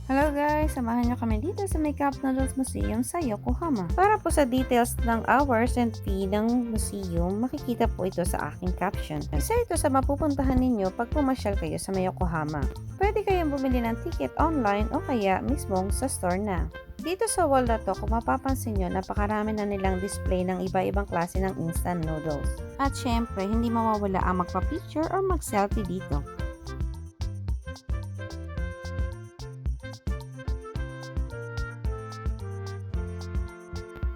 Hello guys! Samahan nyo kami dito sa may Cup Noodles Museum sa Yokohama. Para po sa details ng hours and fee ng museum, makikita po ito sa aking caption. Isa ito sa mapupuntahan ninyo pag pumasyal kayo sa may Yokohama. Pwede kayong bumili ng ticket online o kaya mismong sa store na. Dito sa wall na to, kung mapapansin nyo, napakarami na nilang display ng iba-ibang klase ng instant noodles. At syempre, hindi mawawala ang magpa-picture or mag-selfie dito.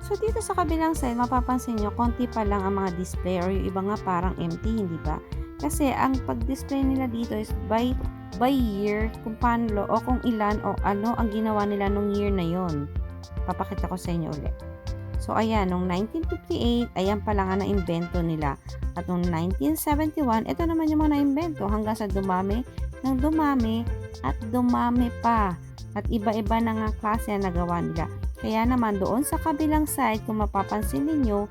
So, dito sa kabilang side, mapapansin nyo, konti pa lang ang mga display or yung iba nga parang empty, hindi ba? Kasi, ang pag-display nila dito is by year, kung paano o kung ilan o ano ang ginawa nila nung year na yon. Papakita ko sa inyo ulit. So, ayan, nung 1958, ayan pa lang ang na-invento nila. At nung 1971, ito naman yung mga na-invento hanggang sa dumami, nang dumami, at dumami pa. At iba-iba na nga klase na nagawa nila. Kaya naman doon sa kabilang side, kung mapapansin ninyo,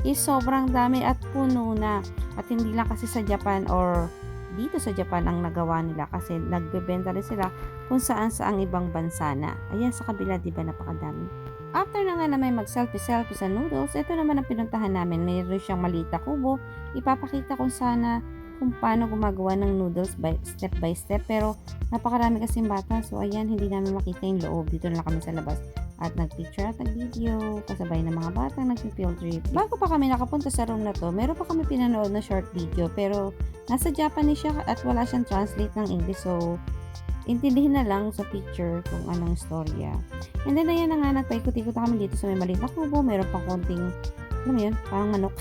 is sobrang dami at puno na. At hindi lang kasi sa Japan or dito sa Japan ang nagawa nila kasi nagbebenta rin sila kung saan sa ang ibang bansa na. Ayan sa kabila, di ba napakadami. After na nga na may mag-selfie-selfie sa noodles, ito naman ang pinuntahan namin. Mayroon siyang maliit na kubo. Ipapakita kung sana kung paano gumagawa ng noodles by step. Pero napakarami kasing bata. So ayan, hindi namin makita yung loob. Dito na lang kami sa labas. At nag-picture at nag-video, kasabay ng mga batang nag-field trip. Bago pa kami nakapunta sa room na to, meron pa kami pinanood na short video, pero nasa Japanese siya at wala siyang translate ng English, so intindihin na lang sa picture kung anong storya. And then ayan na nga, nagpaikot-ikot kami dito sa may maliit na kubo, meron pang konting, alam mo yun, parang manok.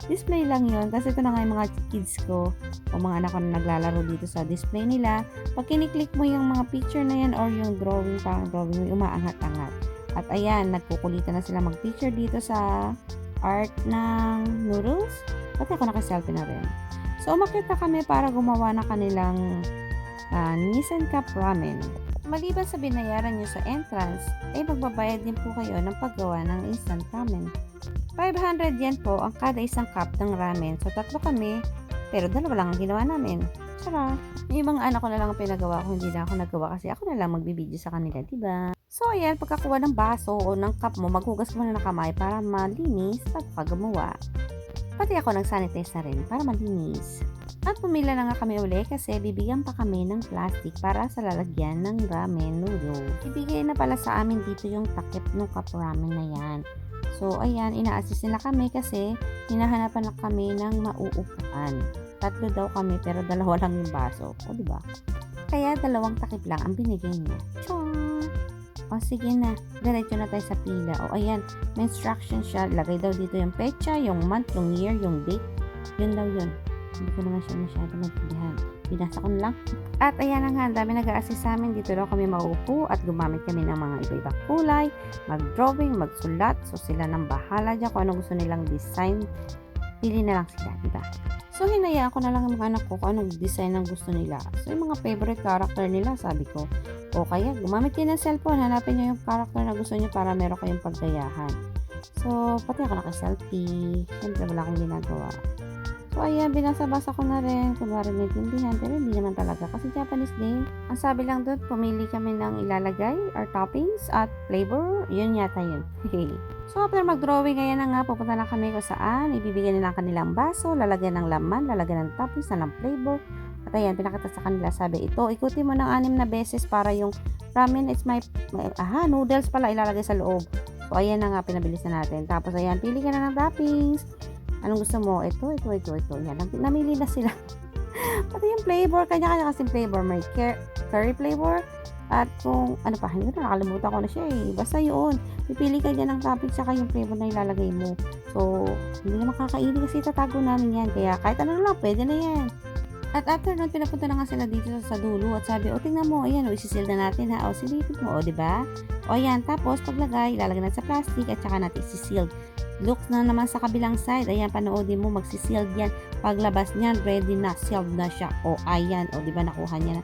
Display lang yun. Tapos ito na nga yung mga kids ko o mga anak ko na naglalaro dito sa display nila. Pag kiniklik mo yung mga picture na yan or yung drawing, parang drawing, umaangat-angat. At ayan, nagkukulitan na sila mag-picture dito sa art ng noodles. Pati ako nakaselfie na rin. So, umakyat na kami para gumawa na kanilang Nissan Cup Ramen. Maliban sa binayaran nyo sa entrance, ay magbabayad din po kayo ng paggawa ng instant ramen. 500 yen po ang kada isang cup ng ramen. So, tatlo kami, pero dalawa lang ang ginawa namin. Tsara. Yung mga anak ko na lang ang pinagawa ko, hindi na ako nagawa kasi ako na lang magbibideo sa kanila, diba? So, ayan, pagkakuha ng baso o ng cup mo, maghugas mo na ng kamay para malinis bago ka gumawa. Pati ako nag-sanitize na rin para malinis. At pumila na nga kami uli kasi bibigyan pa kami ng plastic para sa lalagyan ng ramen noodle. Ibigay na pala sa amin dito yung takip ng cup ramen na yan. So, ayan, ina-assist nila kami kasi hinahanapan na kami ng mauupuan. Tatlo daw kami pero dalawa lang yung baso. O, diba? Kaya dalawang takip lang ang binigay niya. Char! O, sige na. Diretso na tayo sa pila. O, ayan, may instruction siya. Lagay daw dito yung pecha, yung month, yung year, yung date. Yun daw yun. Hindi ko naman siya masyado magpilihan. Binasa ko na lang. At ayan na nga, ang dami nag-a-assist sa amin. Dito daw kami mauupo at gumamit kami ng mga iba-ibang kulay, mag-drawing, magsulat. So sila nang bahala dyan kung ano gusto nilang design. Pili na lang sila, diba? So hinayaan ko na lang ang mga anak ko kung anong design ang gusto nila. So yung mga favorite character nila, sabi ko. O kaya gumamit kayo ng cellphone, hanapin nyo yung character na gusto nyo para meron kayong paggayahan. So pati ako naka-selfie. Siyempre wala akong ginagawa. So, ayan, binasa-basa ko na rin kung maaaring naintindihan, pero hindi naman talaga kasi Japanese din. Ang sabi lang doon, pumili kami ng ilalagay or toppings at flavor. Yun yata yun. So, after mag-drawing, ayan na nga, pupunta na kami kung saan. Ibibigyan nila kanilang baso, lalagyan ng laman, lalagyan ng toppings na ng flavor. At ayan, pinakita sa kanila, sabi, ito, ikutin mo ng 6 na beses para yung ramen is noodles pala ilalagay sa loob. So, ayan na nga, pinabilis na natin. Tapos, ayan, pili ka na ng toppings. Anong gusto mo? Ito. Yan. Namili na sila. Pati yung flavor. Kanya-kanya kasing flavor. May curry flavor. At kung, ano pa, hindi ko nakalimutan ko na siya eh. Basta yun. Pipili ka dyan ng topping tsaka yung flavor na ilalagay mo. So, hindi na makakainin kasi tatago namin yan. Kaya kahit ano lang, pwede na yan. At after nun, pinapunta na nga sila dito sa dulo at sabi, o tingnan mo, ayan, isi-seal na natin ha. O, silipin mo, o, diba? O, ayan, tapos paglagay, ilalagay na sa plastic at saka natin isi-seal. Look na naman sa kabilang side. Ayan, panoodin mo, magsisealed yan. Paglabas niyan, ready na, sealed na siya. O, ayan. O, diba nakuha niya na.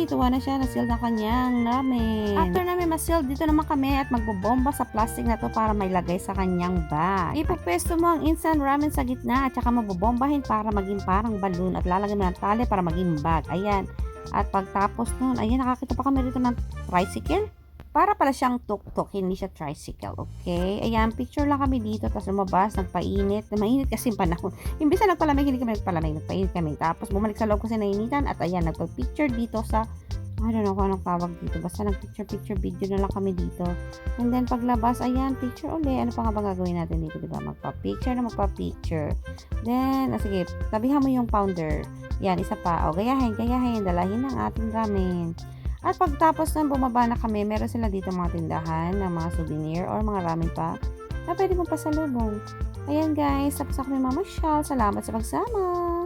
Tuwa na siya, na-sealed na kanyang ramen. After namin ma-sealed, dito naman kami at magbobomba sa plastic na to para may lagay sa kanyang bag. Ipapwesto mo ang instant ramen sa gitna at saka mabobombahin para maging parang balloon at lalagyan mo ng tali para maging bag. Ayan. At pagtapos nun, ayan, nakakita pa kami rito ng tricycle. Para pala siyang tuk-tuk, hindi siya tricycle, okay? Ayan, picture lang kami dito, tapos lumabas, nagpainit. Mainit kasi yung panahon. Imbis na nagpalamig, hindi kami nagpalamig, nagpainit kami. Tapos bumalik sa loob kasi nainitan, at ayan, nagpa-picture dito sa, I don't know kung anong tawag dito. Basta nag-picture video na lang kami dito. And then paglabas, ayan, picture ulit. Ano pa nga ba gagawin natin dito, diba? Magpa-picture na magpa-picture. Then, sige, tabihan mo yung pounder. Yan, isa pa. O, gayahin, dalahin ng ating ramen. At pagtapos nun, bumaba na kami, meron sila dito mga tindahan ng mga souvenir or mga ramen pa na pwede mong pasalubong. Ayan guys, tapos na kami mamasyal. Salamat sa pagsama!